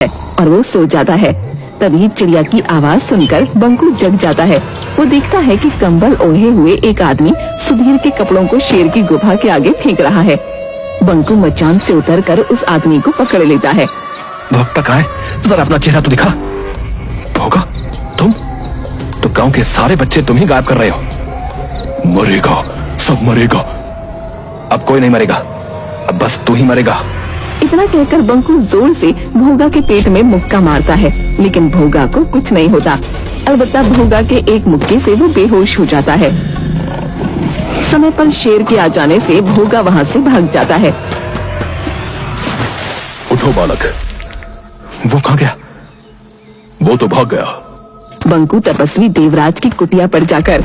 और वो सो जाता है। तभी चिड़िया की आवाज सुनकर बंकू जग जाता है। वो देखता है कि कंबल ओढ़े हुए एक आदमी सुधीर के कपड़ों को शेर की गुफा के आगे फेंक रहा है। बंकू मचान से उतरकर उस आदमी को पकड़ लेता है। भोगता कहाँ है? जरा अपना चेहरा तो दिखा। भोगा, तुम तो गांव के सारे बच्चे तुम ही गायब कर रहे हो। मरेगा, सब मरेगा। अब कोई नहीं मरेगा, अब बस तू ही मरेगा। इतना कहकर बंकू जोर से भोगा के पेट में मुक्का मारता है, लेकिन भोगा को कुछ नहीं होता। अलबत्ता भोगा के एक मुक्के से वो बेहोश हो जाता है। समय पर शेर के आ जाने से भोगा वहाँ से भाग जाता है। उठो बालक, वो कहाँ गया? वो तो भाग गया। बंकू तपस्वी देवराज की कुटिया पर जाकर,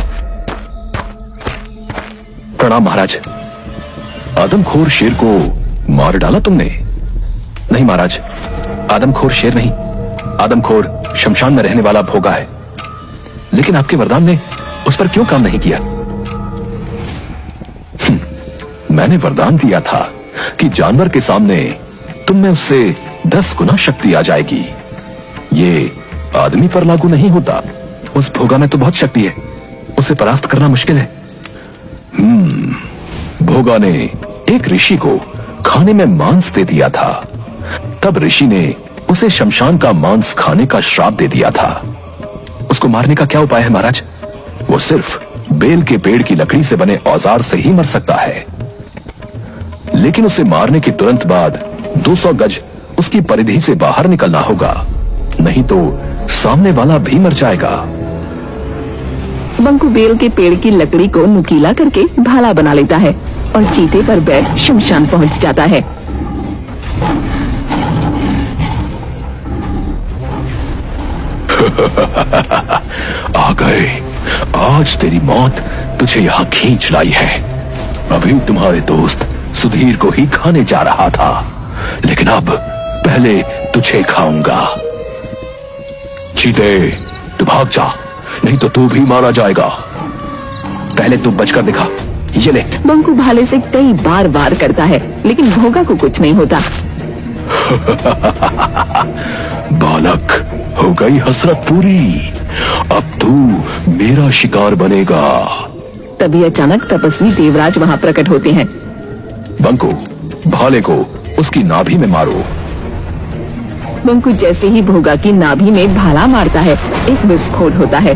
प्रणाम महाराज। आदमखोर शेर को मार डाला तुमने? नहीं महाराज, आदमखोर शेर नहीं, आदमखोर शमशान में रहने वाला भोगा है। लेकिन आपके वरदान ने उस पर क्यों काम नहीं किया? मैंने वरदान दिया था कि जानवर के सामने तुम में उससे 10 गुना शक्ति आ जाएगी। ये आदमी पर लागू नहीं होता। उस भोगा में तो बहुत शक्ति है, उसे परास्त करना मुश्किल है। भोगा ने एक ऋषि को खाने में मांस दे दिया था। तब ऋषि ने उसे शमशान का मांस खाने का श्राप दे दिया था। उसको मारने का क्या उपाय है महाराज? वो सिर्फ बेल के पेड़ की लकड़ी से बने औजार से ही मर सकता है। लेकिन उसे मारने के तुरंत बाद 200 गज उसकी परिधि से बाहर निकलना होगा, नहीं तो सामने वाला भी मर जाएगा। बंकू बेल के पेड़ की लकड़ी को नुकीला करके भाला बना लेता है और चीते पर बैठ शमशान पहुंच जाता है। आ गए, आज तेरी मौत तुझे यहाँ खींच लाई है। अभी तुम्हारे दोस्त सुधीर को ही खाने जा रहा था, लेकिन अब पहले तुझे खाऊंगा। चीते, तू भाग जा, नहीं तो तू भी मारा जाएगा। पहले तू बचकर दिखा, ये ले। बंकू भाले से कई बार वार करता है, लेकिन भोगा को कुछ नहीं होता। बालक, हो गई हसरत पूरी, अब तू मेरा शिकार बनेगा। तभी अचानक तपस्वी देवराज वहाँ प्रकट होते हैं। बंकू, भाले को उसकी नाभि में मारो। बंकू जैसे ही भोगा की नाभि में भाला मारता है, एक विस्फोट होता है।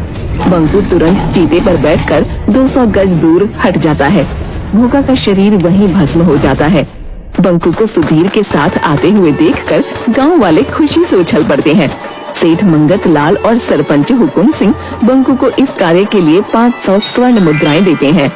बंकू तुरंत चीते पर बैठकर 200 गज दूर हट जाता है। भोगा का शरीर वहीं भस्म हो जाता है। बंकू को सुधीर के साथ आते हुए देखकर गांव वाले खुशी से उछल पड़ते हैं। सेठ मंगत लाल और सरपंच हुकुम सिंह बंकू को इस कार्य के लिए 500 स्वर्ण मुद्राएं देते हैं।